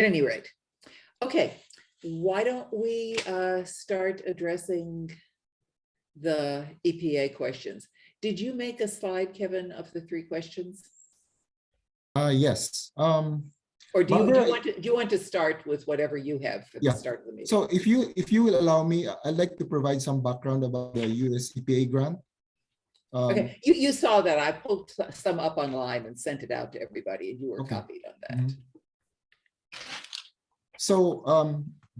At any rate, okay, why don't we start addressing the EPA questions? Did you make a slide, Kevin, of the 3 questions? Yes. Or do Barbara, you want to start with whatever you have for the start of the meeting? So if you will allow me, I'd like to provide some background about the US EPA grant. Okay, you saw that. I pulled some up online and sent it out to everybody, and you were copied on that. So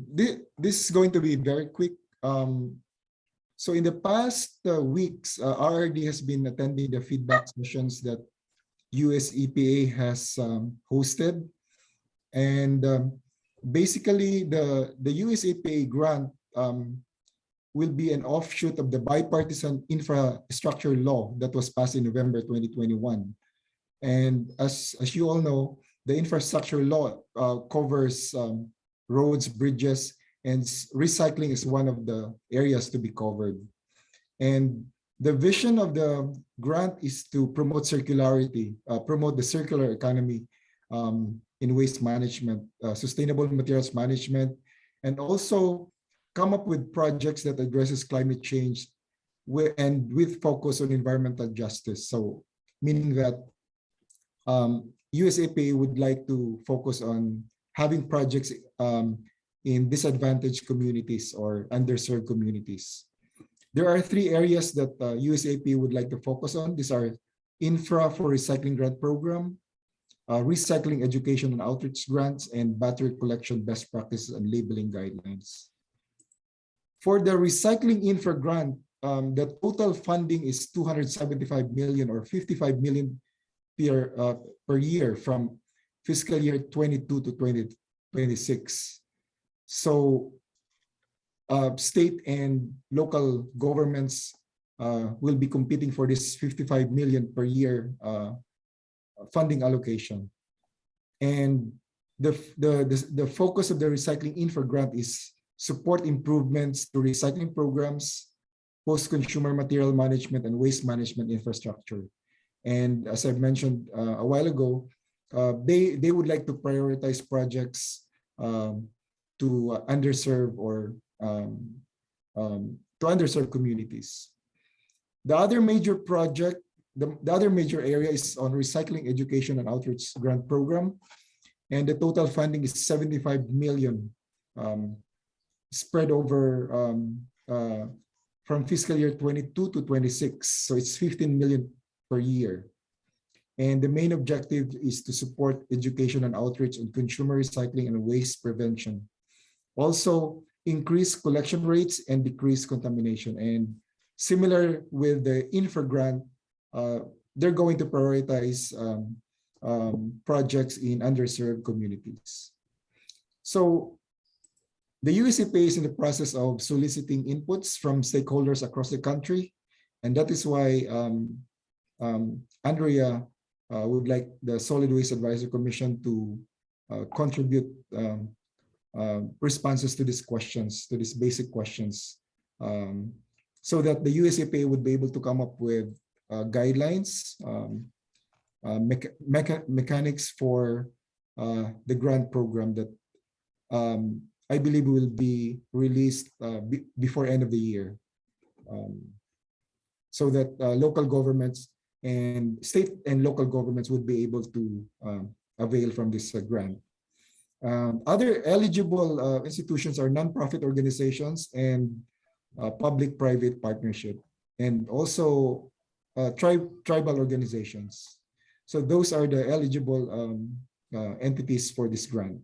this is going to be very quick. So in the past weeks, RRD has been attending the feedback sessions that US EPA has hosted. And basically, the US EPA grant will be an offshoot of the bipartisan infrastructure law that was passed in November 2021. And as you all know, the infrastructure law covers roads, bridges, and recycling is one of the areas to be covered. And the vision of the grant is to promote circularity, promote the circular economy in waste management, sustainable materials management, and also come up with projects that addresses climate change and with focus on environmental justice. So meaning that USAPA would like to focus on having projects in disadvantaged communities or underserved communities. There are 3 areas that USAPA would like to focus on. These are infra for recycling grant program, recycling education and outreach grants, and battery collection best practices and labeling guidelines. For the recycling infra grant, the total funding is 275 million or 55 million per year from fiscal year 22 to 2026. So state and local governments will be competing for this 55 million per year funding allocation. And the focus of the recycling infra grant is support improvements to recycling programs, post-consumer material management, and waste management infrastructure. And as I mentioned a while ago, they would like to prioritize projects to underserved or to underserved communities. The other major project, the other major area is on recycling education and outreach grant program. And the total funding is 75 million spread over from fiscal year 22 to 26. So it's 15 million per year. And the main objective is to support education and outreach on consumer recycling and waste prevention. Also, increase collection rates and decrease contamination. And similar with the infra grant, they're going to prioritize projects in underserved communities. So the USAPA is in the process of soliciting inputs from stakeholders across the country. And that is why Andrea would like the Solid Waste Advisory Commission to contribute responses to these questions, to these basic questions, so that the USAPA would be able to come up with guidelines, mechanics for the grant program that I believe will be released before end of the year, so that local governments and state and local governments would be able to avail from this grant. Other eligible institutions are nonprofit organizations and public-private partnership, and also tribal organizations. So those are the eligible entities for this grant.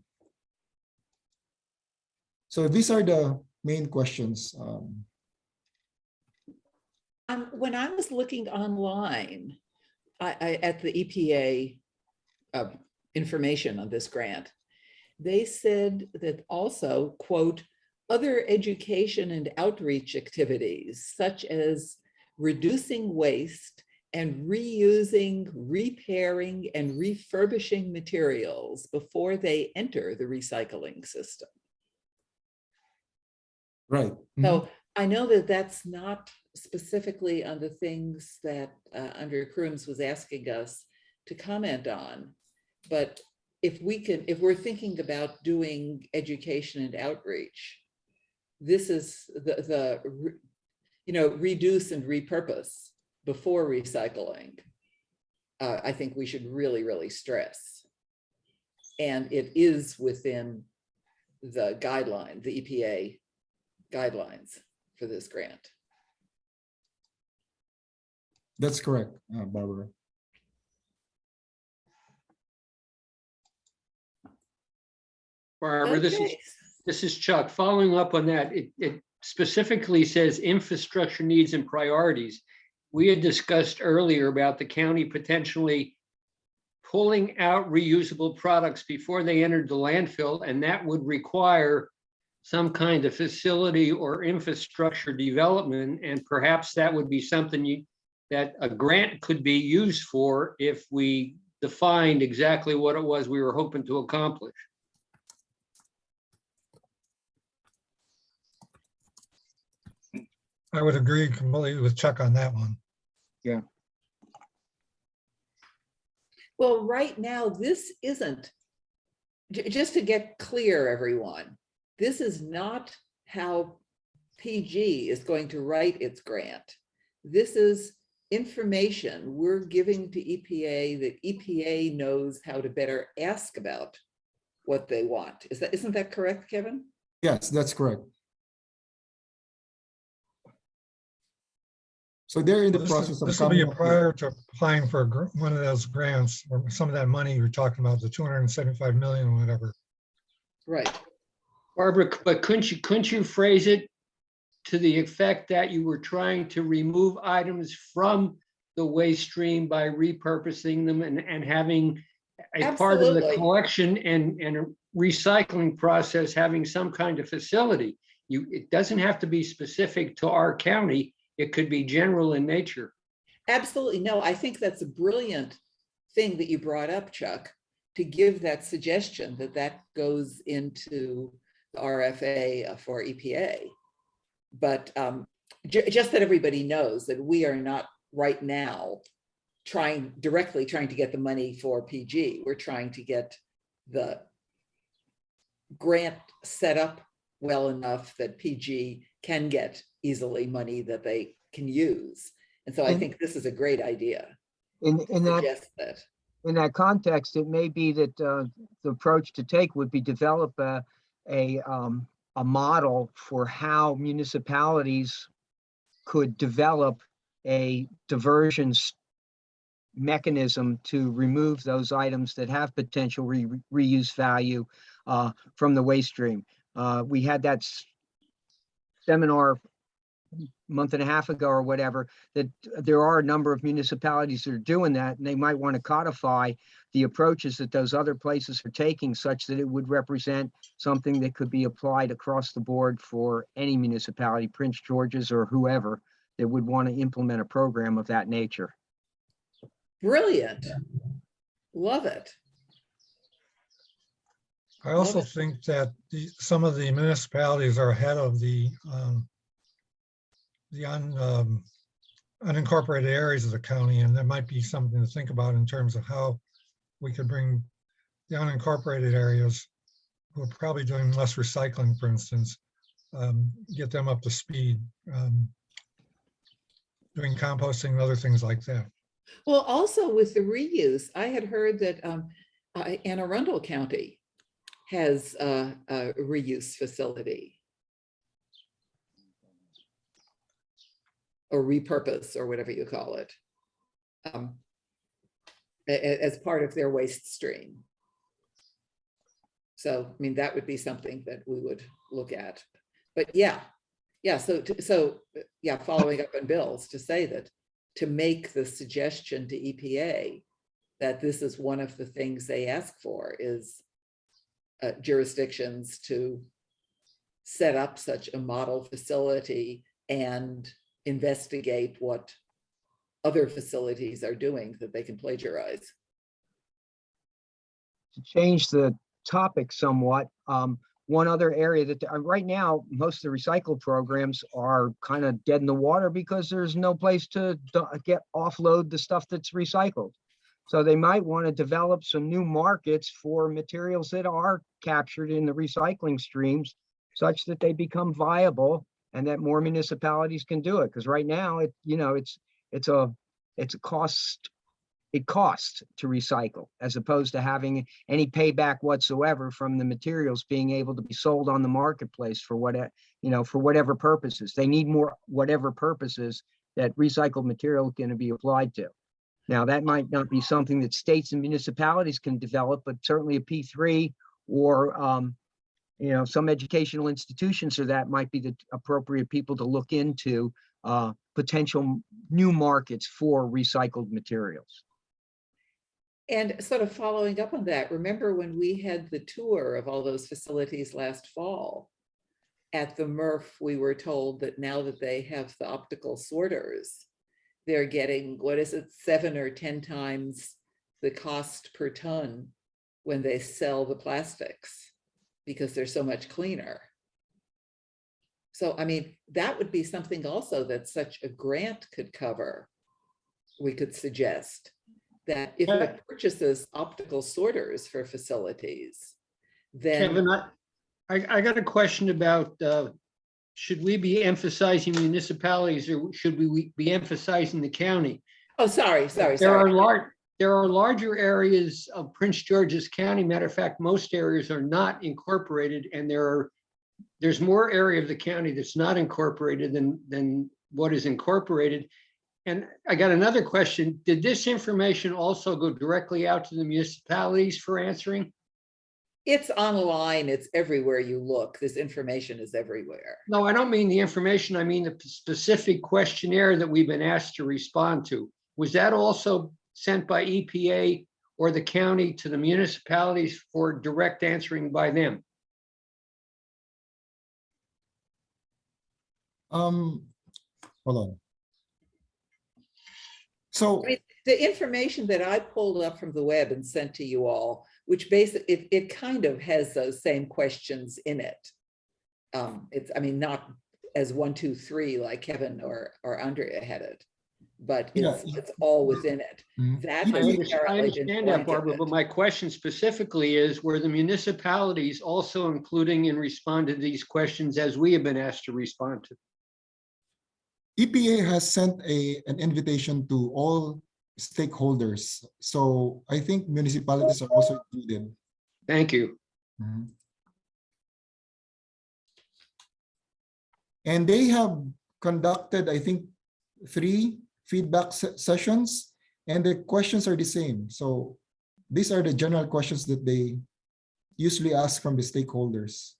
So these are the main questions. When I was looking online at the EPA information on this grant, they said that also, quote, other education and outreach activities, such as reducing waste and reusing, repairing, and refurbishing materials before they enter the recycling system. Right. So I know that that's not specifically on the things that Andrea Crooms was asking us to comment on, but if we're thinking about doing education and outreach, this is reduce and repurpose before recycling. I think we should really, really stress. And it is within the guideline, the EPA guidelines for this grant. That's correct, Barbara. Barbara, Okay. this is Chuck. Following up on that, it specifically says infrastructure needs and priorities. We had discussed earlier about the county potentially pulling out reusable products before they entered the landfill, and that would require some kind of facility or infrastructure development, and perhaps that would be something that a grant could be used for if we defined exactly what it was we were hoping to accomplish. I would agree completely with Chuck on that one. Yeah. Well, right now, this isn't, just to get clear, everyone, this is not how PG is going to write its grant. This is information we're giving to EPA that EPA knows how to better ask about what they want. Isn't that correct, Kevin? Yes, that's correct. So they're in the process of This will be coming up with- prior to applying for one of those grants, or some of that money you're talking about, the 275 million or whatever. Right. Barbara, but couldn't you phrase it to the effect that you were trying to remove items from the waste stream by repurposing them and having a part of the Absolutely. collection and a recycling process having some kind of facility? It doesn't have to be specific to our county. It could be general in nature. Absolutely. No, I think that's a brilliant thing that you brought up, Chuck, to give that suggestion that goes into the RFA for EPA. But just that everybody knows that we are not right now directly trying to get the money for PG. We're trying to get the grant set up well enough that PG can get easily money that they can use. And so I think this is a great idea. In that context, it may be that the approach to take would be develop a model for how municipalities could develop a diversion mechanism to remove those items that have potential reuse value from the waste stream. We had that seminar a month and a half ago or whatever, that there are a number of municipalities that are doing that, and they might want to codify the approaches that those other places are taking, such that it would represent something that could be applied across the board for any municipality, Prince George's or whoever, that would want to implement a program of that nature. Brilliant. Love it. I also think that some of the municipalities are ahead of the unincorporated areas of the county, and that might be something to think about in terms of how we could bring the unincorporated areas, who are probably doing less recycling, for instance, get them up to speed, doing composting and other things like that. Well, also with the reuse, I had heard that Anne Arundel County has a reuse facility. Or repurpose, or whatever you call it, as part of their waste stream. So, I mean, that would be something that we would look at. But yeah, following up on Bill's, to say that, to make the suggestion to EPA that this is one of the things they ask for is jurisdictions to set up such a model facility and investigate what other facilities are doing that they can plagiarize. To change the topic somewhat, one other area that right now, most of the recycle programs are kind of dead in the water because there's no place to offload the stuff that's recycled. So they might want to develop some new markets for materials that are captured in the recycling streams such that they become viable and that more municipalities can do it. Because right now, it's a cost. It costs to recycle as opposed to having any payback whatsoever from the materials being able to be sold on the marketplace for whatever purposes. They need more whatever purposes that recycled material is going to be applied to. Now, that might not be something that states and municipalities can develop, but certainly a P3 or some educational institutions or that might be the appropriate people to look into potential new markets for recycled materials. And sort of following up on that, remember when we had the tour of all those facilities last fall? At the MRF, we were told that now that they have the optical sorters, they're getting, 7 or 10 times the cost per ton when they sell the plastics because they're so much cleaner. So, I mean, that would be something also that such a grant could cover. We could suggest that if it purchases optical sorters for facilities, then. Kevin, I got a question about, should we be emphasizing municipalities or should we be emphasizing the county? Oh, sorry. There are larger areas of Prince George's County. Matter of fact, most areas are not incorporated, and there's more area of the county that's not incorporated than what is incorporated. And I got another question. Did this information also go directly out to the municipalities for answering? It's online, it's everywhere you look. This information is everywhere. No, I don't mean the information. I mean the specific questionnaire that we've been asked to respond to. Was that also sent by EPA or the county to the municipalities for direct answering by them? Hold on. So I mean, the information that I pulled up from the web and sent to you all, which basically it kind of has those same questions in it. It's, I mean, not as 1, 2, 3 like Kevin or Andrea had it, but it's all within it. That I has apparently understand been that, Barbara, blanketed. but my question specifically is, were the municipalities also including and respond to these questions as we have been asked to respond to? EPA has sent an invitation to all stakeholders. So I think municipalities are also included. Thank you. And they have conducted, I think, 3 feedback sessions, and the questions are the same. So these are the general questions that they usually ask from the stakeholders.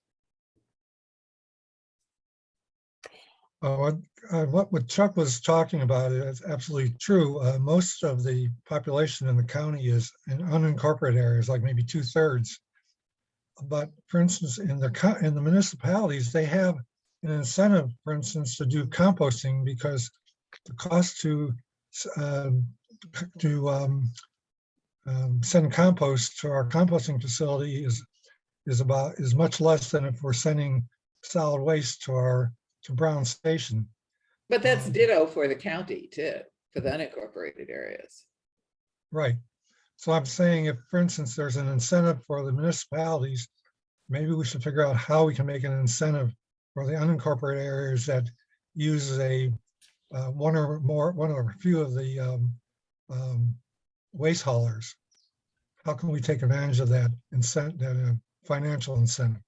What Chuck was talking about is absolutely true. Most of the population in the county is in unincorporated areas, like maybe 2/3. But for instance, in the municipalities, they have an incentive, for instance, to do composting because the cost to send compost to our composting facility is much less than if we're sending solid waste to Brown Station. But that's ditto for the county too, for the unincorporated areas. Right. So I'm saying if, for instance, there's an incentive for the municipalities, maybe we should figure out how we can make an incentive for the unincorporated areas that use one or a few of the waste haulers. How can we take advantage of that incentive, financial incentive?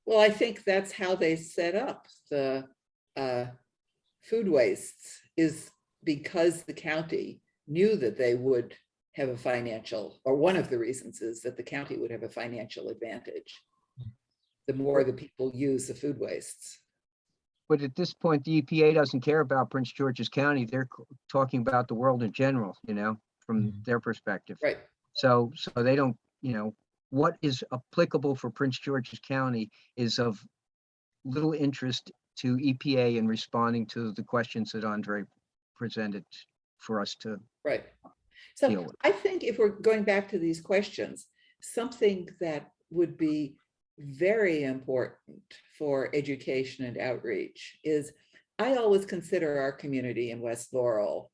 Well, I think that's how they set up the food wastes, is because the county knew that they would have a financial, or one of the reasons is that the county would have a financial advantage the more the people use the food wastes. But at this point, the EPA doesn't care about Prince George's County. They're talking about the world in general, from their perspective. Right. So they don't, what is applicable for Prince George's County is of little interest to EPA in responding to the questions that Andre presented for us to Right. deal So with. I think if we're going back to these questions, something that would be very important for education and outreach is, I always consider our community in West Laurel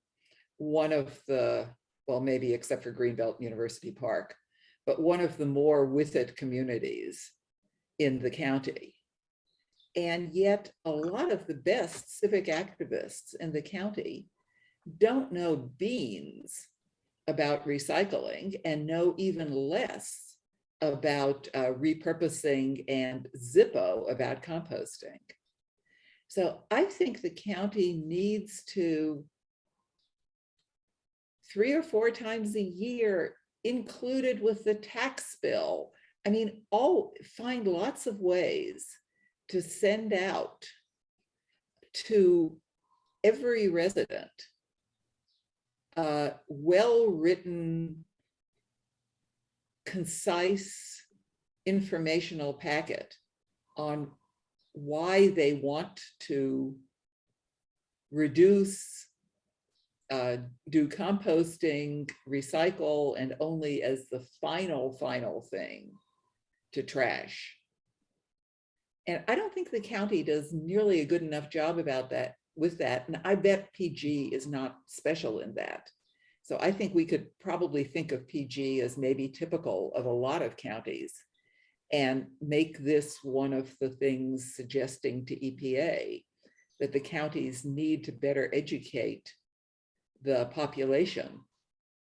one of the well, maybe except for Greenbelt University Park, but one of the more with it communities in the county. And yet a lot of the best civic activists in the county don't know beans about recycling and know even less about repurposing and Zippo about composting. So I think the county needs to 3 or 4 times a year included with the tax bill. I mean, find lots of ways to send out to every resident a well-written, concise informational packet on why they want to reduce, do composting, recycle, and only as the final thing to trash. And I don't think the county does nearly a good enough job about that, with that. And I bet PG is not special in that. So I think we could probably think of PG as maybe typical of a lot of counties and make this one of the things suggesting to EPA that the counties need to better educate the population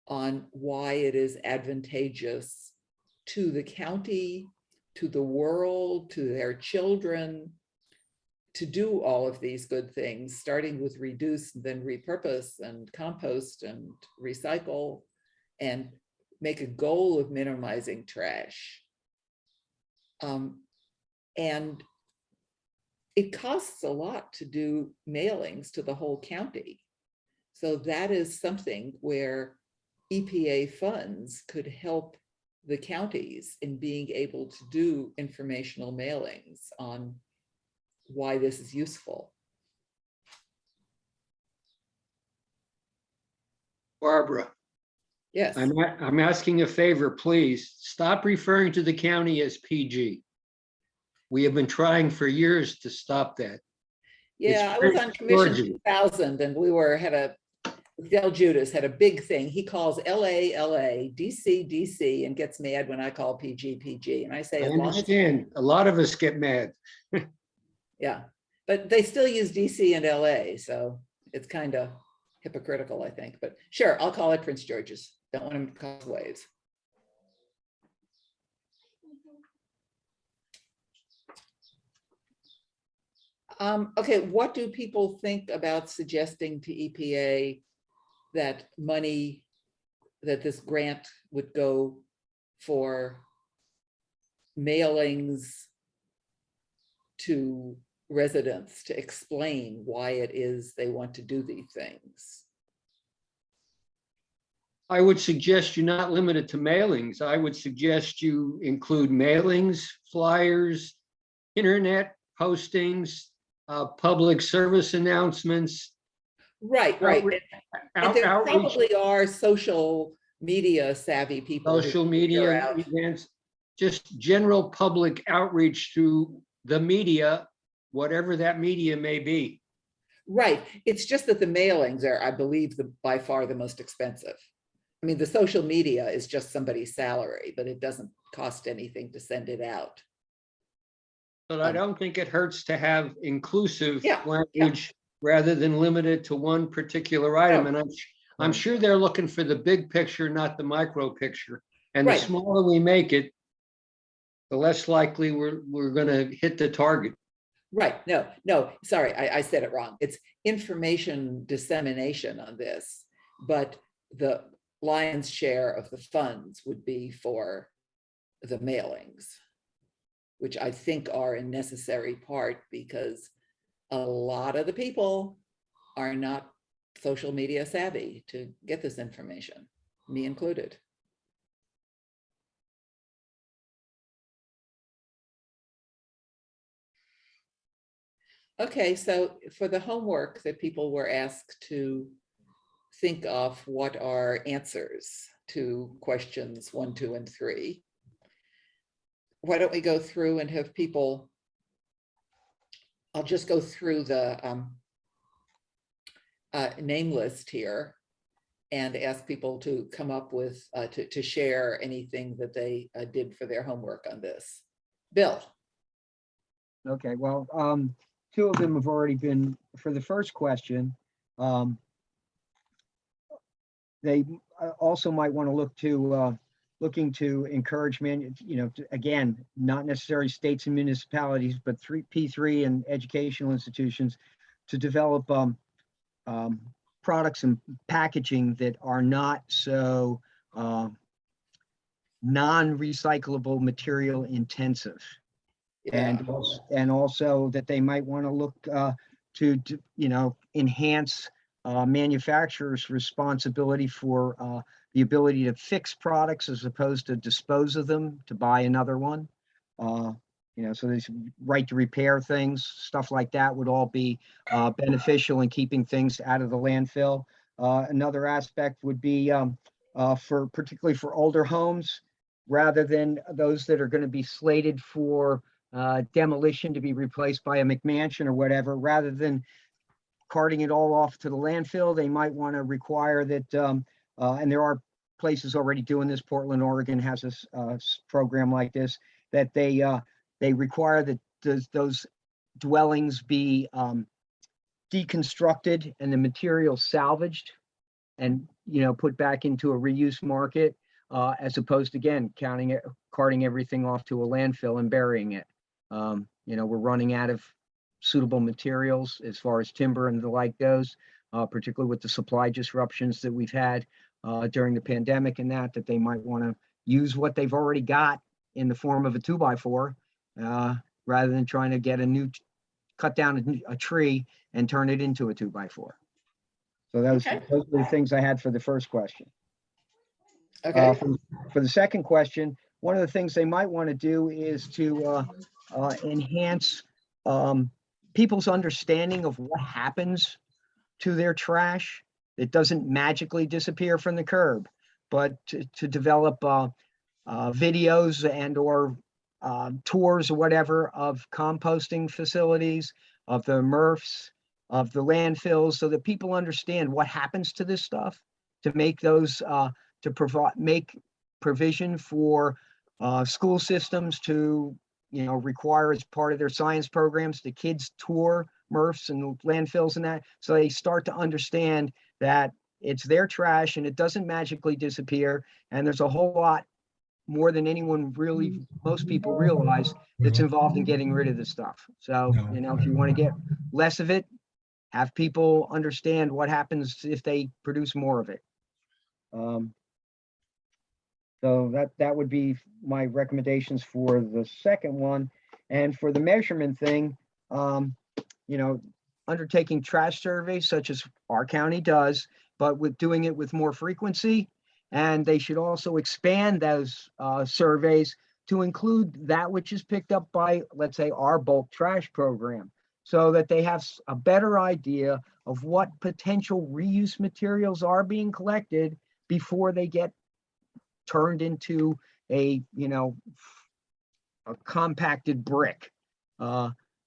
on why it is advantageous to the county, to the world, to their children, to do all of these good things, starting with reduce, then repurpose and compost and recycle, and make a goal of minimizing trash. And it costs a lot to do mailings to the whole county. So that is something where EPA funds could help the counties in being able to do informational mailings on why this is useful. Barbara, Yes. I'm asking a favor, please. Stop referring to the county as PG. We have been trying for years to stop that. Yeah, I It's was on Commission gorgeous. 2000 and Del Judas had a big thing. He calls LA, LA, DC, DC, and gets mad when I call PG, PG. And I say, I as long as, understand. A lot of us get mad. yeah, but they still use DC and LA. So it's kind of hypocritical, I think. But sure, I'll call it Prince George's. Don't want him to cause waves. Okay, what do people think about suggesting to EPA that money, that this grant would go for mailings to residents to explain why it is they want to do these things? I would suggest you not limit it to mailings. I would suggest you include mailings, flyers, internet postings, public service announcements. Right, right. And there Outreach, probably are social media savvy people. who social figure media out- events, just general public outreach to the media, whatever that media may be. Right. It's just that the mailings are, I believe, by far the most expensive. I mean, the social media is just somebody's salary, but it doesn't cost anything to send it out. But I don't think it hurts to have inclusive Yeah, language rather than limited to one particular item. No. And I'm sure they're looking for the big picture, not the micro picture. And the Right. smaller we make it, the less likely we're gonna hit the target. Right. No, sorry, I said it wrong. It's information dissemination on this, but the lion's share of the funds would be for the mailings, which I think are a necessary part because a lot of the people are not social media savvy to get this information, me included. Okay, so for the homework that people were asked to think of what are answers to questions 1, 2, and 3. Why don't we go through and have people, I'll just go through the name list here. and ask people to come up with, to share anything that they did for their homework on this. Bill? Okay, well, two of them have already been, for the first question, they also might want to look to, looking to encourage again, not necessarily states and municipalities, but P3 and educational institutions to develop products and packaging that are not so non-recyclable material intensive. Yeah. And also that they might want to look to enhance manufacturers' responsibility for the ability to fix products as opposed to dispose of them to buy another one. So there's right to repair things, stuff like that would all be beneficial in keeping things out of the landfill. Another aspect would be particularly for older homes, rather than those that are going to be slated for demolition to be replaced by a McMansion or whatever, rather than carting it all off to the landfill, they might want to require that, and there are places already doing this. Portland, Oregon has this program like this, that they require that those dwellings be deconstructed and the material salvaged and put back into a reuse market, as opposed to, again, carting everything off to a landfill and burying it. We're running out of suitable materials as far as timber and the like goes, particularly with the supply disruptions that we've had during the pandemic, and that they might want to use what they've already got in the form of a 2x4, rather than trying to cut down a tree and turn it into a 2x4. So those are the things I had for the first question. Okay. For the second question, one of the things they might want to do is to enhance people's understanding of what happens to their trash. It doesn't magically disappear from the curb, but to develop videos and or tours or whatever of composting facilities, of the MRFs, of the landfills, so that people understand what happens to this stuff, to make those make provision for school systems to require, as part of their science programs, the kids tour MRFs and landfills and that, so they start to understand that it's their trash and it doesn't magically disappear, and there's a whole lot more than most people realize that's involved in getting rid of this stuff. So, if you want to get less of it, have people understand what happens if they produce more of it. So that would be my recommendations for the second one. And for the measurement thing, undertaking trash surveys, such as our county does, but with doing it with more frequency. And they should also expand those surveys to include that which is picked up by, let's say, our bulk trash program, so that they have a better idea of what potential reuse materials are being collected before they get turned into a compacted brick.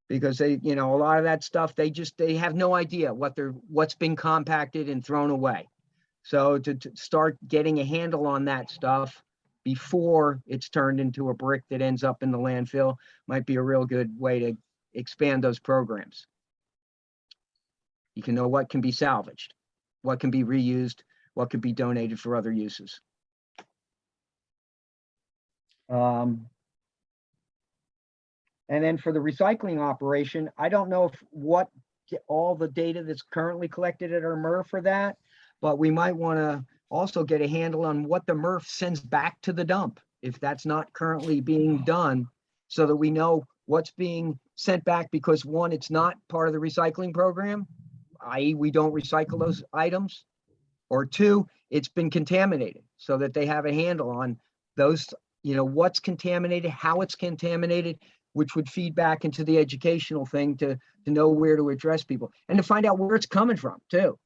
Because they, a lot of that stuff, they have no idea what's been compacted and thrown away. So to start getting a handle on that stuff before it's turned into a brick that ends up in the landfill might be a real good way to expand those programs. You can know what can be salvaged, what can be reused, what can be donated for other uses. And then for the recycling operation, I don't know what all the data that's currently collected at our MRF for that, but we might want to also get a handle on what the MRF sends back to the dump, if that's not currently being done, so that we know what's being sent back, because one, it's not part of the recycling program, i.e. we don't recycle those items, or two, it's been contaminated, so that they have a handle on those, what's contaminated, how it's contaminated, which would feed back into the educational thing to know where to address people, and to find out where it's coming from too.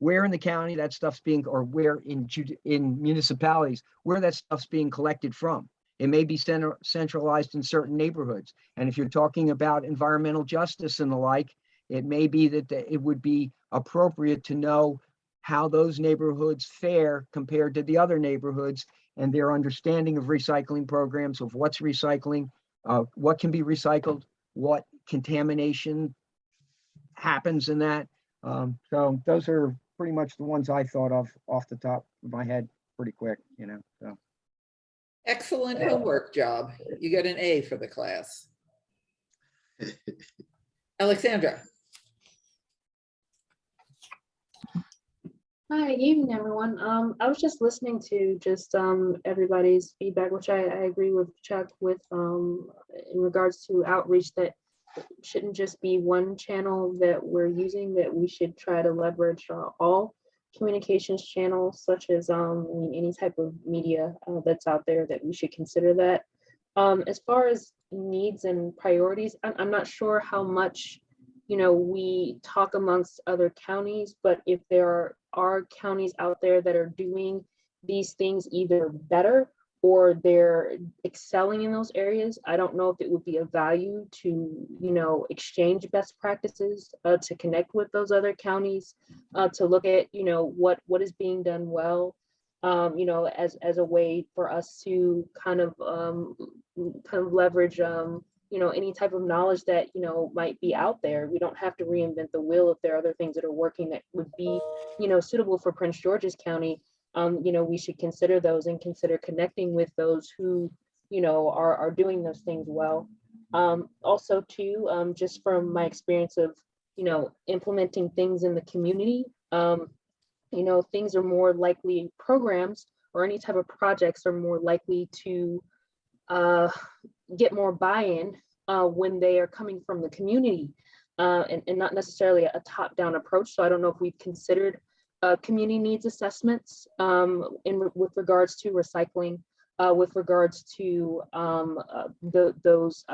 Where in the county that stuff's being, or where in municipalities, where that stuff's being collected from. It may be centralized in certain neighborhoods. And if you're talking about environmental justice and the like, it may be that it would be appropriate to know how those neighborhoods fare compared to the other neighborhoods and their understanding of recycling programs, of what's recycling, what can be recycled, what contamination happens in that. So those are pretty much the ones I thought of off the top of my head pretty quick, you know, so. Excellent homework job. You got an A for the class. Alexandra. Hi, evening, everyone. I was just listening to just everybody's feedback, which I agree with Chuck with in regards to outreach, that shouldn't just be one channel that we're using, that we should try to leverage all communications channels, such as any type of media that's out there, that we should consider that. As far as needs and priorities, I'm not sure how much, you know, we talk amongst other counties, but if there are counties out there that are doing these things either better or they're excelling in those areas, I don't know if it would be of value to, you know, exchange best practices, to connect with those other counties, to look at, you know, what is being done well, you know, as a way for us to kind of leverage, you know, any type of knowledge that, you know, might be out there. We don't have to reinvent the wheel if there are other things that are working that would be, you know, suitable for Prince George's County. You know, we should consider those and consider connecting with those who, you know, are doing those things well. Also too, just from my experience of, you know, implementing things in the community, you know, things are more likely, programs or any type of projects are more likely to get more buy-in when they are coming from the community, and not necessarily a top-down approach. So I don't know if we've considered community needs assessments with regards to recycling, with regards to those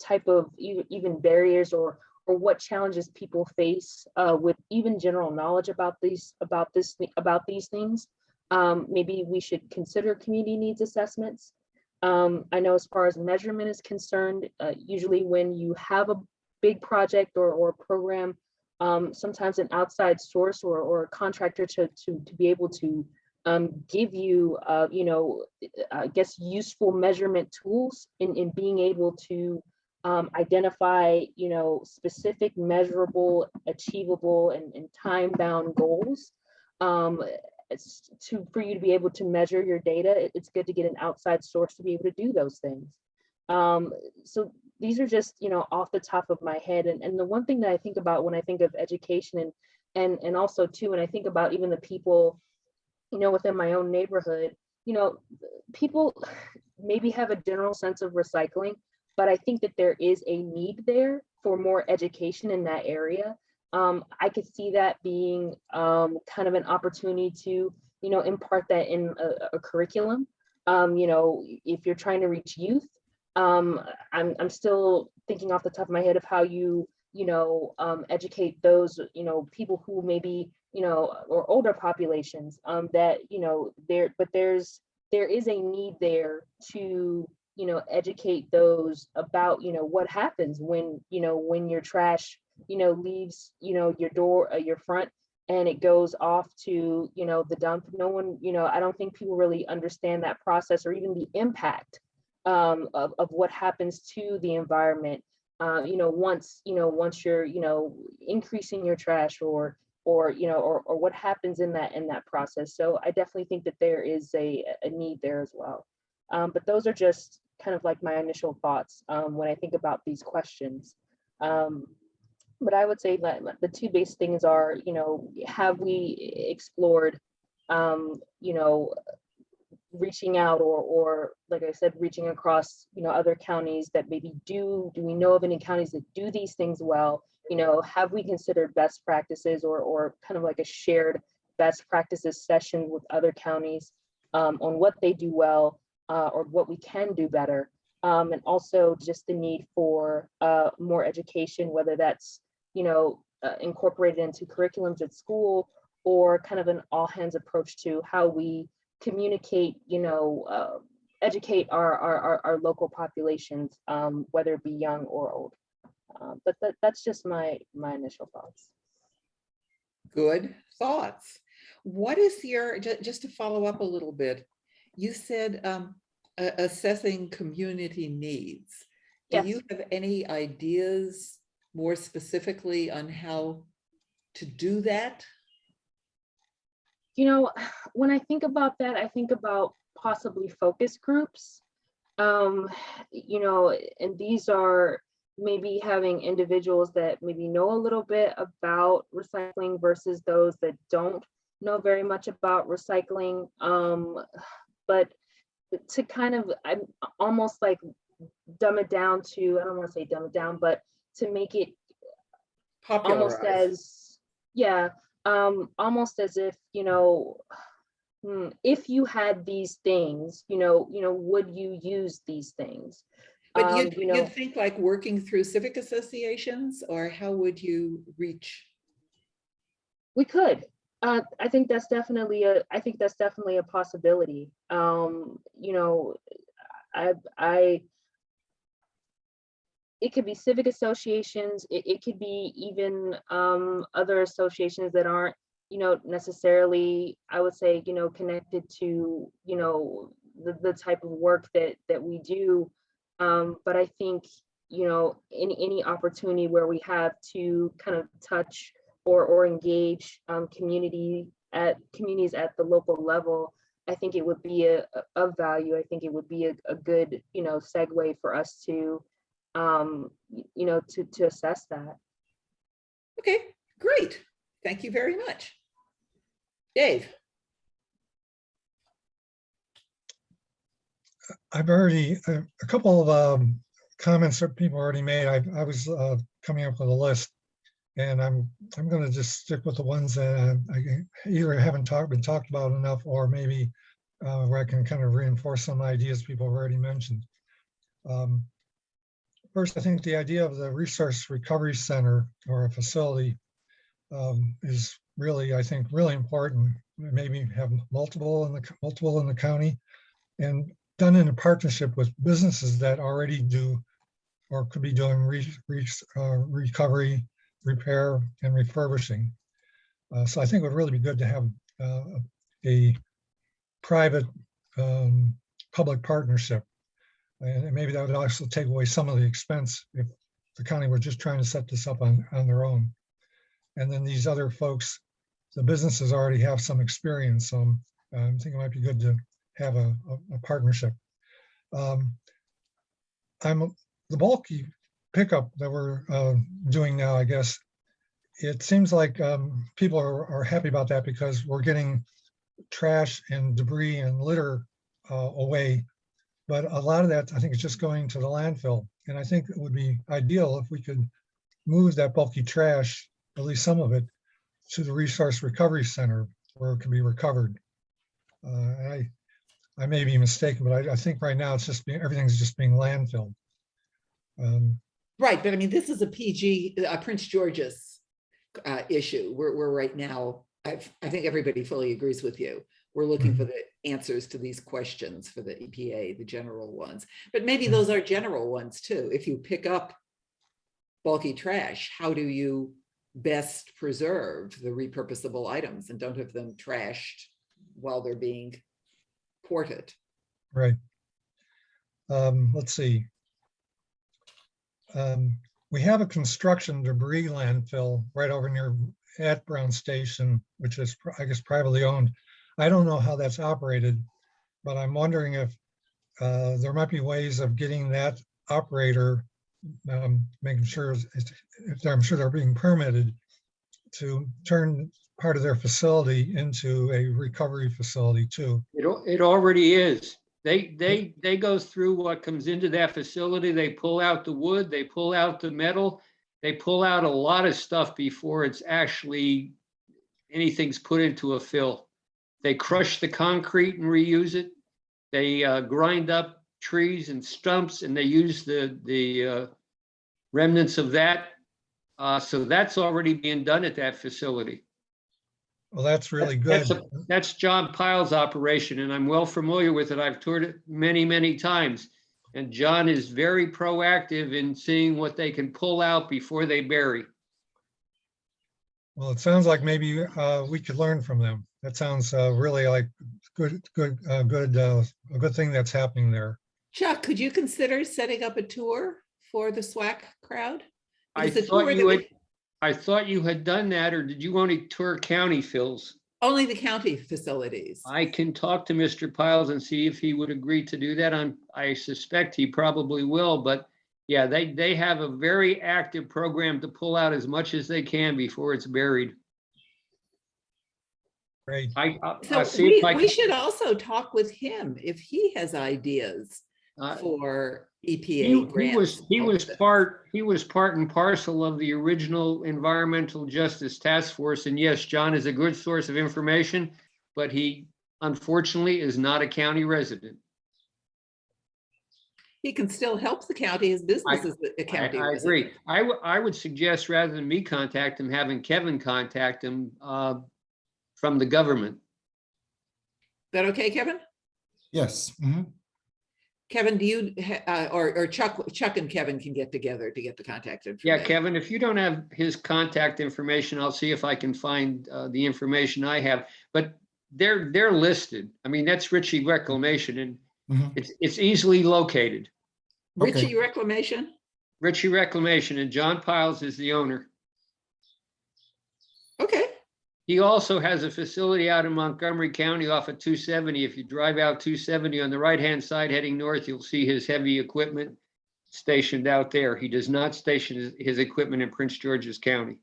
type of even barriers or what challenges people face with even general knowledge about these things. Maybe we should consider community needs assessments. I know as far as measurement is concerned, usually when you have a big project or program, sometimes an outside source or a contractor to be able to give you, you know, I guess useful measurement tools in being able to identify, you know, specific, measurable, achievable, and time-bound goals. For you to be able to measure your data, it's good to get an outside source to be able to do those things. So these are just, you know, off the top of my head. And the one thing that I think about when I think of education and also too, when I think about even the people, you know, within my own neighborhood, you know, people maybe have a general sense of recycling, but I think that there is a need there for more education in that area. I could see that being kind of an opportunity to, you know, impart that in a curriculum. You know, if you're trying to reach youth, I'm still thinking off the top of my head of how you know, educate those, you know, people who maybe, you know, or older populations that, you know, there is a need there to, you know, educate those about, you know, what happens when, you know, when your trash, you know, leaves, you know, your door, your front, and it goes off to, you know, the dump. No one, you know, I don't think people really understand that process or even the impact of what happens to the environment. You know, once you're, you know, increasing your trash or you know, or what happens in that process. So I definitely think that there is a need there as well. But those are just kind of like my initial thoughts when I think about these questions. But I would say that the two base things are, you know, have we explored, you know, reaching out or like I said, reaching across, you know, other counties that maybe do we know of any counties that do these things well? You know, have we considered best practices or kind of like a shared best practices session with other counties on what they do well or what we can do better? And also just the need for more education, whether that's, you know, incorporated into curriculums at school or kind of an all hands approach to how we communicate, you know, educate our local populations, whether it be young or old. But that's just my initial thoughts. Good thoughts. What is your, just to follow up a little bit, you said assessing community needs. Do you Yes. have any ideas more specifically on how to do that? You know, when I think about that, I think about possibly focus groups. You know, and these are maybe having individuals that maybe know a little bit about recycling versus those that don't know very much about recycling. But to kind of, I'm almost like dumb it down to, I don't want to say dumb it down, but to make it almost Popularize. as, yeah, almost as if, you know, if you had these things, would you use these things? But You you'd know, think like working through civic associations, or how would you reach? we could. I think that's definitely a possibility. You know, I it could be civic associations, it could be even other associations that aren't, necessarily, I would say, connected to, the type of work that we do. But I think, any opportunity where we have to kind of touch or engage communities at the local level, I think it would be of value. I think it would be a good, segue for us to to assess that. Okay, great. Thank you very much. Dave. I've already, a couple of comments that people already made. I was coming up with a list, and I'm going to just stick with the ones that I either haven't been talked about enough, or maybe where I can kind of reinforce some ideas people have already mentioned. First, I think the idea of the Resource Recovery Center or a facility is really, I think, really important. Maybe have multiple in the county, and done in a partnership with businesses that already do or could be doing recovery, repair, and refurbishing. So I think it would really be good to have a private public partnership. And maybe that would also take away some of the expense if the county were just trying to set this up on their own. And then these other folks, the businesses already have some experience. So I think it might be good to have a partnership. The bulky pickup that we're doing now, I guess, it seems like people are happy about that because we're getting trash and debris and litter away. But a lot of that, I think, is just going to the landfill. And I think it would be ideal if we could move that bulky trash, at least some of it, to the Resource Recovery Center where it can be recovered. I may be mistaken, but I think right now it's just everything's just being landfilled. Right, but I mean, this is a Prince George's issue. We're right now, I think everybody fully agrees with you. We're looking for the answers to these questions for the EPA, the general ones. But maybe those are general ones too. If you pick up bulky trash, how do you best preserve the repurposable items and don't have them trashed while they're being ported? Right. Let's see. We have a construction debris landfill right over near at Brown Station, which is, I guess, privately owned. I don't know how that's operated, but I'm wondering if there might be ways of getting that operator, making sure, I'm sure they're being permitted to turn part of their facility into a recovery facility too. It already is. They go through what comes into that facility. They pull out the wood, they pull out the metal, they pull out a lot of stuff before it's actually anything's put into a fill. They crush the concrete and reuse it. They grind up trees and stumps and they use the remnants of that. So that's already being done at that facility. Well, that's really good. That's John Pyle's operation, and I'm well familiar with it. I've toured it many, many times. And John is very proactive in seeing what they can pull out before they bury. Well, it sounds like maybe we could learn from them. That sounds really like a good thing that's happening there. Chuck, could you consider setting up a tour for the SWAC crowd? I Because the thought tour you that had, we- I thought you had done that, or did you only tour county, Phils? Only the county facilities. I can talk to Mr. Piles and see if he would agree to do that. I suspect he probably will, but yeah, they have a very active program to pull out as much as they can before it's buried. Great. I'll So see if I we can. should also talk with him if he has ideas for EPA grants. He was part and parcel of the original Environmental Justice Task Force. And yes, John is a good source of information, but he unfortunately is not a county resident. He can still help the county. His business is a county I resident. agree. I would suggest rather than me contact him, having Kevin contact him from the government. Is that okay, Kevin? Yes. Kevin, do you, or Chuck and Kevin can get together to get the contact information? Yeah, Kevin, if you don't have his contact information, I'll see if I can find the information I have. But they're listed. I mean, that's Ritchie Reclamation, and it's easily located. Ritchie Okay. Reclamation? Ritchie Reclamation, and John Piles is the owner. Okay, He also has a facility out in Montgomery County off of 270. If you drive out 270 on the right-hand side heading north, you'll see his heavy equipment stationed out there. He does not station his equipment in Prince George's County.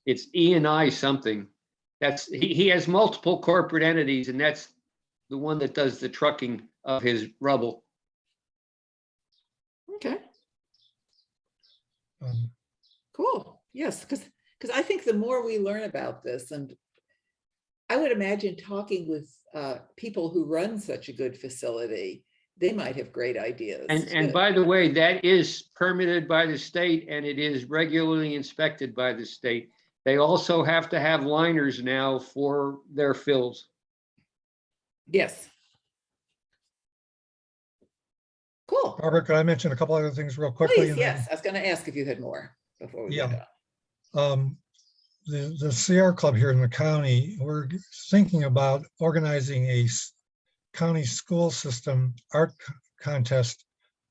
It's E&I something. He has multiple corporate entities, and that's the one that does the trucking of his rubble. okay, Um, cool. Yes, because I think the more we learn about this, and I would imagine talking with people who run such a good facility, they might have great ideas. And too. by the way, that is permitted by the state, and it is regularly inspected by the state. They also have to have liners now for their fills. Yes. Cool. Barbara, could I mention a couple other things real quickly? Please, and then- yes. I was going to ask if you had more before we get Yeah. on. The Sierra Club here in the county, we're thinking about organizing a county school system art contest,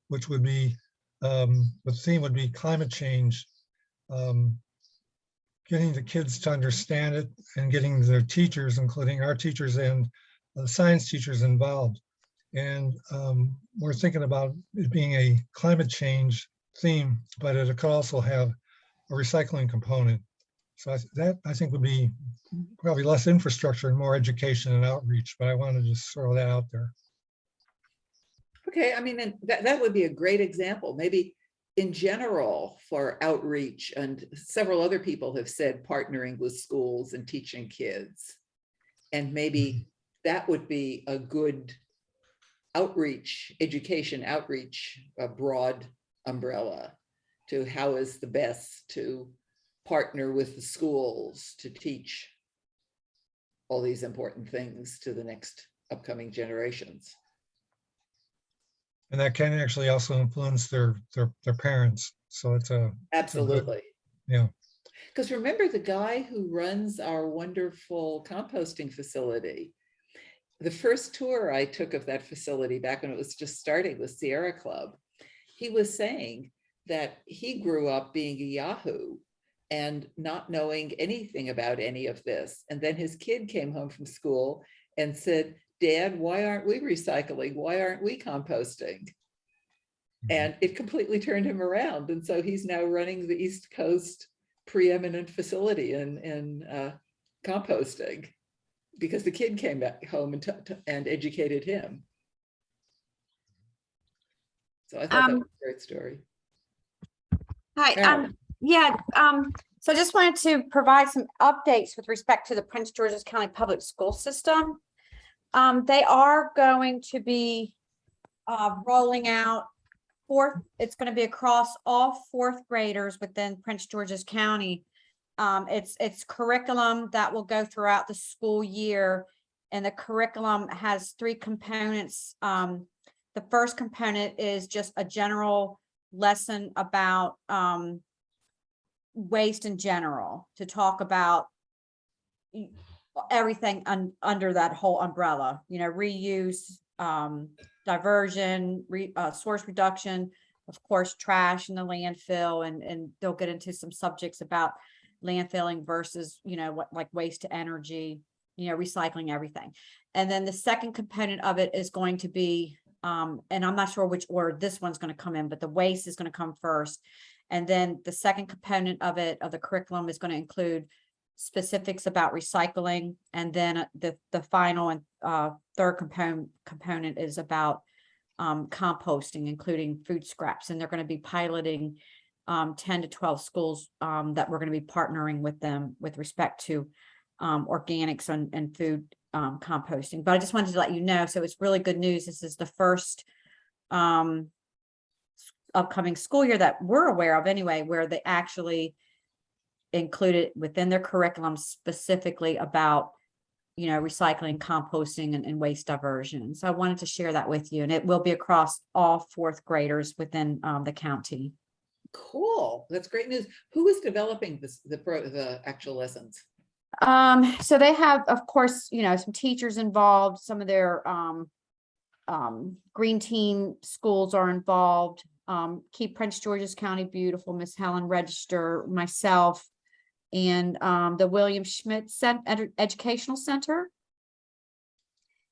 which would be, the theme would be climate change. Getting the kids to understand it and getting their teachers, including our teachers and the science teachers involved. And we're thinking about it being a climate change theme, but it could also have a recycling component. So I think would be probably less infrastructure and more education and outreach, but I wanted to just throw that out there. Okay, I mean, and that would be a great example, maybe in general for outreach, and several other people have said partnering with schools and teaching kids. And maybe that would be a good outreach, education outreach, a broad umbrella to how is the best to partner with the schools to teach all these important things to the next upcoming generations. And that can actually also influence their parents. So it's Absolutely. yeah. Because remember the guy who runs our wonderful composting facility, the first tour I took of that facility back when it was just starting with Sierra Club, he was saying that he grew up being a Yahoo and not knowing anything about any of this. And then his kid came home from school and said, Dad, why aren't we recycling? Why aren't we composting? And it completely turned him around. And so he's now running the East Coast preeminent facility in composting because the kid came back home and educated him. So I thought that was a great story. Hi, Carolyn. so I just wanted to provide some updates with respect to the Prince George's County Public School System. They are going to be rolling out it's going to be across all fourth graders within Prince George's County. It's curriculum that will go throughout the school year, and the curriculum has 3 components. The first component is just a general lesson about waste in general, to talk about everything under that whole umbrella, reuse, diversion, source reduction, of course, trash in the landfill, and they'll get into some subjects about landfilling versus, what, like waste to energy, recycling, everything. And then the second component of it is going to be, and I'm not sure which order this one's going to come in, but the waste is going to come first. And then the second component of it, of the curriculum, is going to include specifics about recycling. And then the final and third component is about composting, including food scraps. And they're going to be piloting 10 to 12 schools that we're going to be partnering with them with respect to organics and food composting. But I just wanted to let you know, so it's really good news. This is the first upcoming school year that we're aware of anyway, where they actually included within their curriculum specifically about, recycling, composting, and waste diversion. So I wanted to share that with you, and it will be across all fourth graders within the county. Cool. That's great news. Who is developing the actual lessons? So they have, of course, some teachers involved, some of their green team schools are involved. Keep Prince George's County Beautiful, Miss Helen Register, myself, and the William Schmidt Educational Center.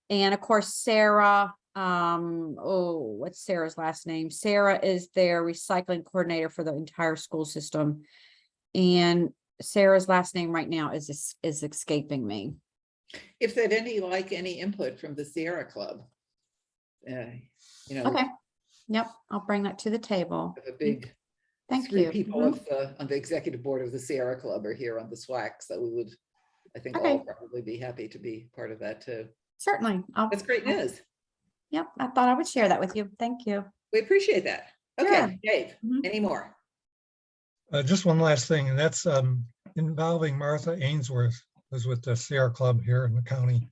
And of course, Sarah, what's Sarah's last name? Sarah is their recycling coordinator for the entire school system. And Sarah's last name right now is escaping me. If there'd any input from the Sierra Club, Okay. Yep, I'll bring that to the table. a big Thank three you. people on the executive board of the Sierra Club are here on the SWAC, so we would, I think, Okay. all probably be happy to be part of that too. Certainly. That's great news. Yep, I thought I would share that with you. Thank you. We appreciate that. Sure. Okay, Dave, Mhm. any more? Just one last thing, and that's involving Martha Ainsworth, who's with the Sierra Club here in the county.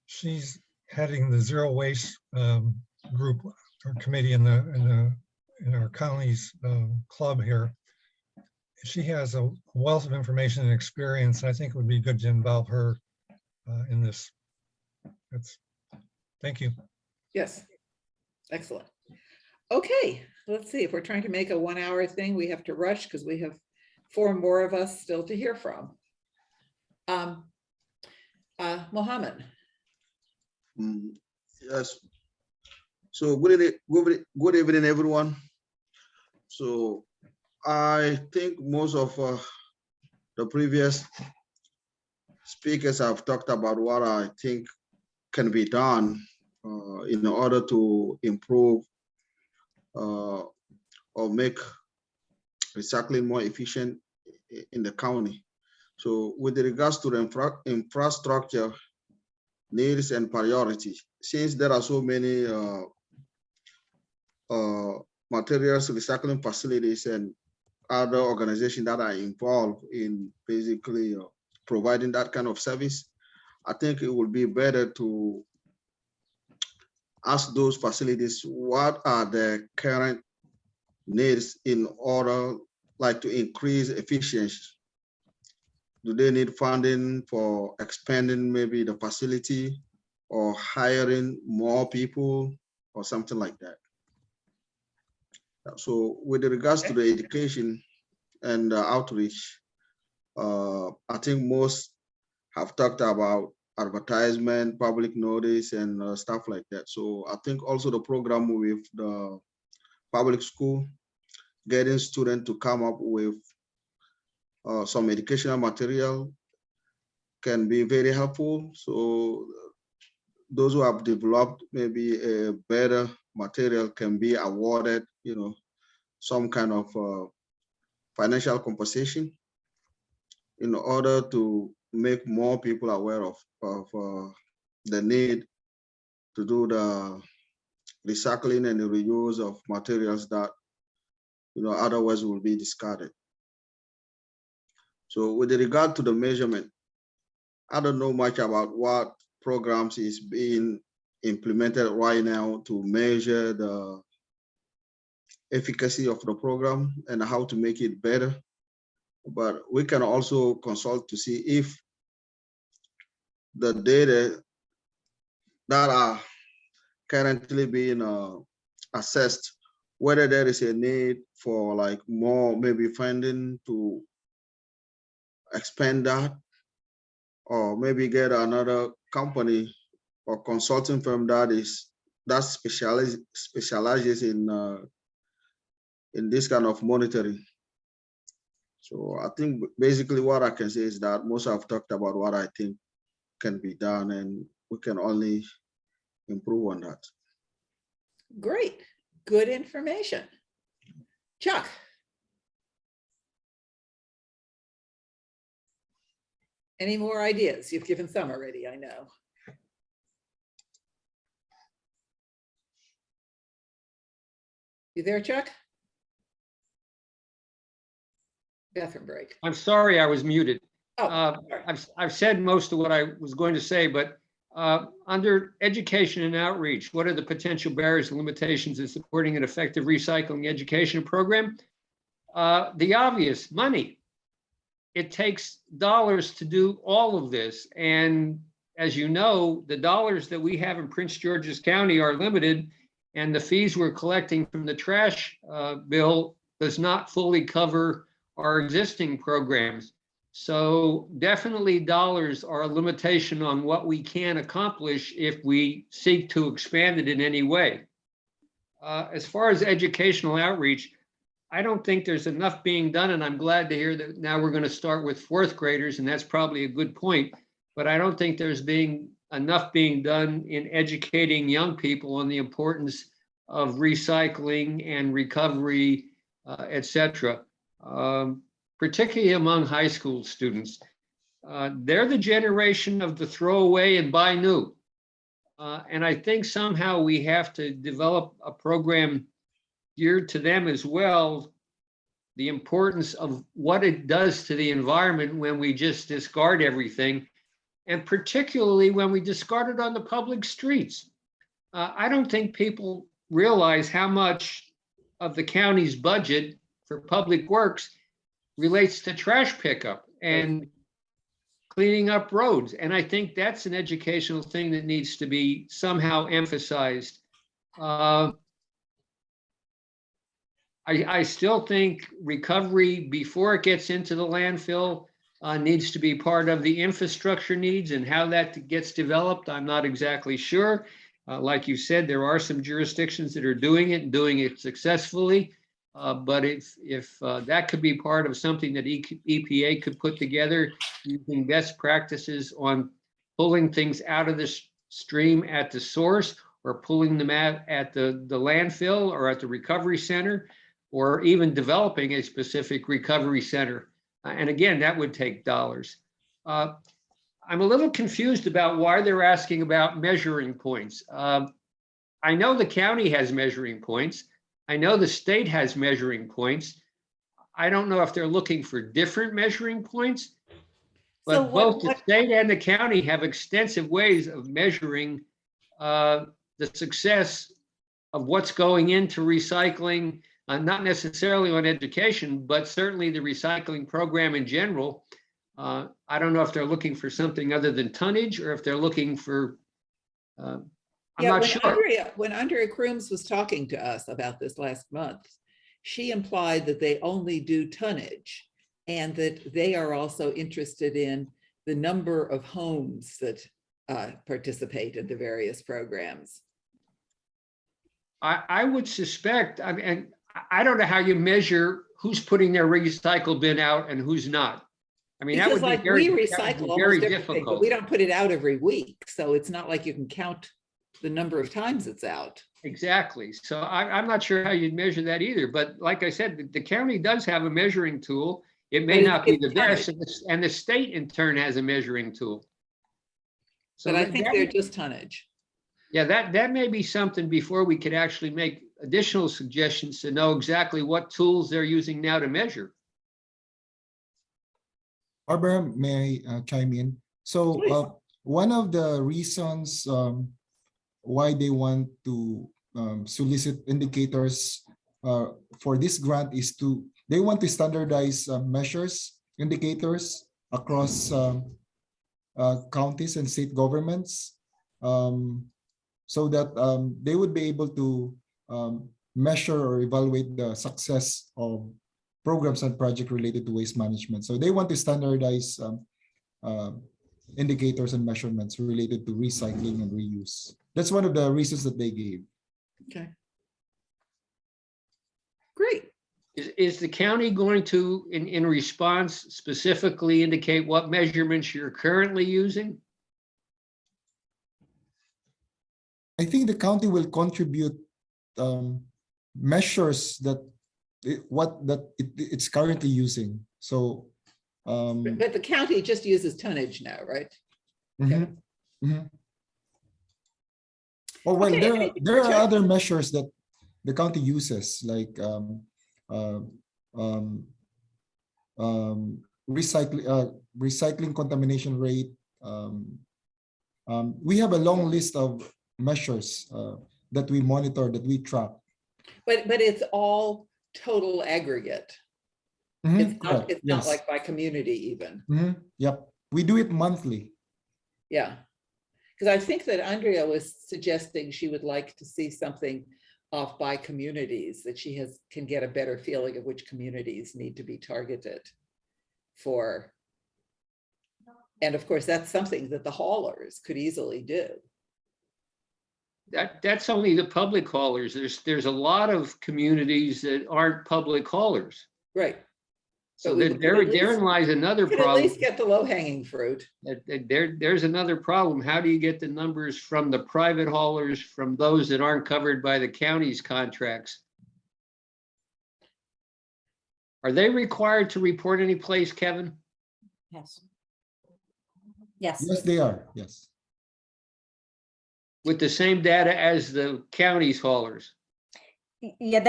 She's heading the zero waste group or committee in our county's club here. She has a wealth of information and experience. I think it would be good to involve her in this. Thank you. Yes. Excellent. Okay, let's see. If we're trying to make a 1 hour thing, we have to rush because we have 4 more of us still to hear from. Mohammed. Yes. So good evening, everyone. So I think most of the previous speakers have talked about what I think can be done in order to improve or make recycling more efficient in the county. So with regards to the infrastructure needs and priorities, since there are so many materials recycling facilities and other organizations that are involved in basically providing that kind of service, I think it would be better to ask those facilities what are their current needs in order, like, to increase efficiency. Do they need funding for expanding maybe the facility or hiring more people or something like that? So with regards to the education and outreach, I think most have talked about advertisement, public notice, and stuff like that. So I think also the program with the public school, getting students to come up with some educational material can be very helpful. So those who have developed maybe a better material can be awarded, some kind of financial compensation in order to make more people aware of the need to do the recycling and the reuse of materials that otherwise will be discarded. So with regard to the measurement, I don't know much about what programs is being implemented right now to measure the efficacy of the program and how to make it better. But we can also consult to see if the data that are currently being assessed, whether there is a need for like more maybe funding to expand that, or maybe get another company or consulting firm that specializes in this kind of monitoring. So I think basically what I can say is that most have talked about what I think can be done, and we can only improve on that. Great, good information. Chuck. Any more ideas? You've given some already, I know. You there, Chuck? Bathroom break. I'm sorry, I was muted. Oh, I've said most of what I was going to say, but under education and outreach, what are the potential barriers and limitations in supporting an effective recycling education program? The obvious, money. It takes dollars to do all of this. And as you know, the dollars that we have in Prince George's County are limited, and the fees we're collecting from the trash bill does not fully cover our existing programs. So definitely dollars are a limitation on what we can accomplish if we seek to expand it in any way. As far as educational outreach, I don't think there's enough being done, and I'm glad to hear that now we're going to start with fourth graders, and that's probably a good point. But I don't think there's enough being done in educating young people on the importance of recycling and recovery, etc. Particularly among high school students. They're the generation of the throw away and buy new. And I think somehow we have to develop a program geared to them as well, the importance of what it does to the environment when we just discard everything, and particularly when we discard it on the public streets. I don't think people realize how much of the county's budget for public works relates to trash pickup and cleaning up roads. And I think that's an educational thing that needs to be somehow emphasized. I still think recovery before it gets into the landfill needs to be part of the infrastructure needs, and how that gets developed, I'm not exactly sure. Like you said, there are some jurisdictions that are doing it and doing it successfully. But if that could be part of something that EPA could put together using best practices on pulling things out of the stream at the source, or pulling them out at the landfill or at the recovery center, or even developing a specific recovery center. And again, that would take dollars. I'm a little confused about why they're asking about measuring points. I know the county has measuring points. I know the state has measuring points. I don't know if they're looking for different measuring points, but So both the state and the county have extensive ways of measuring the success of what's going into recycling, not necessarily on education, but certainly the recycling program in general. I don't know if they're looking for something other than tonnage, or if they're looking for, I'm not sure. When Andrea Crooms was talking to us about this last month, she implied that they only do tonnage, and that they are also interested in the number of homes that participate in the various programs. I would suspect, I mean, I don't know how you measure who's putting their recycle bin out and who's not. I mean, that Because would be like very, we that would recycle be almost very everything, difficult. but we don't put it out every week. So it's not like you can count the number of times it's out. Exactly. So I'm not sure how you'd measure that either. But like I said, the county does have a measuring tool. It may not be the best, and the state in turn has a measuring tool. So But I think they're just tonnage. yeah, that may be something before we could actually make additional suggestions to know exactly what tools they're using now to measure. Barbara, may I chime in? So one of the reasons why they want to solicit indicators for this grant is they want to standardize measures, indicators across counties and state governments, so that they would be able to measure or evaluate the success of programs and projects related to waste management. So they want to standardize indicators and measurements related to recycling and reuse. That's one of the reasons that they gave. Okay. Great. Is the county going to, in response, specifically indicate what measurements you're currently using? I think the county will contribute measures that it's currently using. So, But the county just uses tonnage now, right? mhm, mhm. Oh, well, Okay, anything there for are Chuck? other measures that the county uses, like recycling contamination rate. We have a long list of measures that we monitor, that we track. But it's all total aggregate. Mhm, It's not, correct, it's not yes. like by community even. Mhm, yep, we do it monthly. Yeah. Because I think that Andrea was suggesting she would like to see something off by communities, that she can get a better feeling of which communities need to be targeted for. And of course, that's something that the haulers could easily do. That's only the public haulers. There's a lot of communities that aren't public haulers. Right. So But we could at therein least- lies another Could at problem. least get the low hanging fruit. There's another problem. How do you get the numbers from the private haulers, from those that aren't covered by the county's contracts? Are they required to report any place, Kevin? Yes. Yes, Yes, they are, yes. With the same data as the county's haulers? yeah,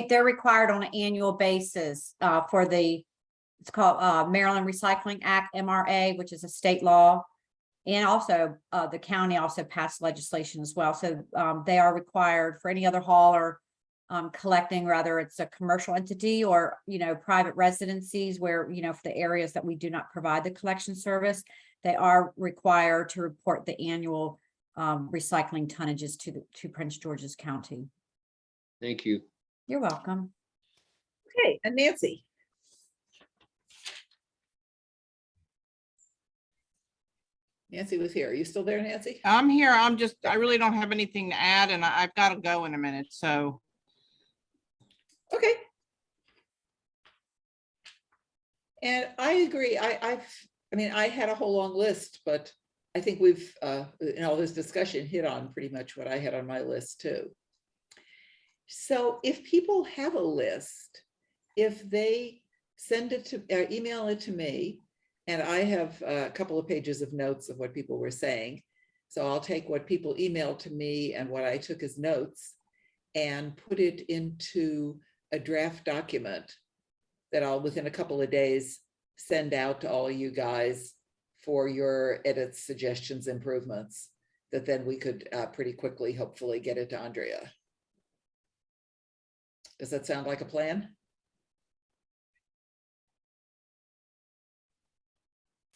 they're required on an annual basis for it's called Maryland Recycling Act, MRA, which is a state law. And also the county also passed legislation as well. So they are required for any other hauler collecting, whether it's a commercial entity or, private residencies where, for the areas that we do not provide the collection service, they are required to report the annual recycling tonnages to Prince George's County. Thank you. You're welcome. Okay, and Nancy. Nancy was here. Are you still there, Nancy? I'm here. I really don't have anything to add, and I've got to go in a minute, so. Okay. And I agree. I mean, I had a whole long list, but I think we've, in all this discussion, hit on pretty much what I had on my list too. So if people have a list, if they send it to, email it to me, and I have a couple of pages of notes of what people were saying. So I'll take what people emailed to me and what I took as notes and put it into a draft document that I'll, within a couple of days, send out to all of you guys for your edits, suggestions, improvements, that then we could pretty quickly, hopefully, get it to Andrea. Does that sound like a plan?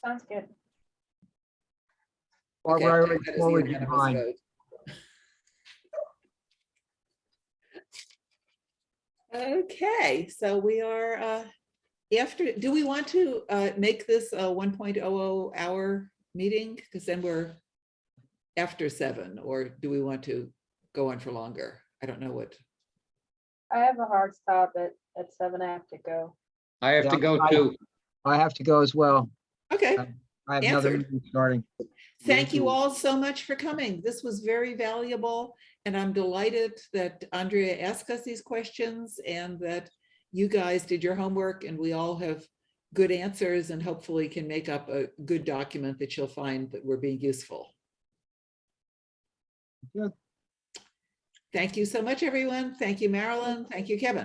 Sounds good. Okay, Barbara, I I'll already take that as a forwarded unanimous mine. vote. Okay, so we are after, do we want to make this a 1.00 hour meeting? Because then we're after 7, or do we want to go on for longer? I don't know what. I have a hard stop at 7. I have to go. I have to Yeah, go too. I have to go as well. Okay, I have another Answered. meeting starting. thank you all so much for coming. This was very valuable, and I'm delighted that Andrea asked us these questions and that you guys did your homework, and we all have good answers and hopefully can make up a good document that you'll find that we're being useful. Good. Thank you so much, everyone. Thank you, Marilyn. Thank you, Kevin.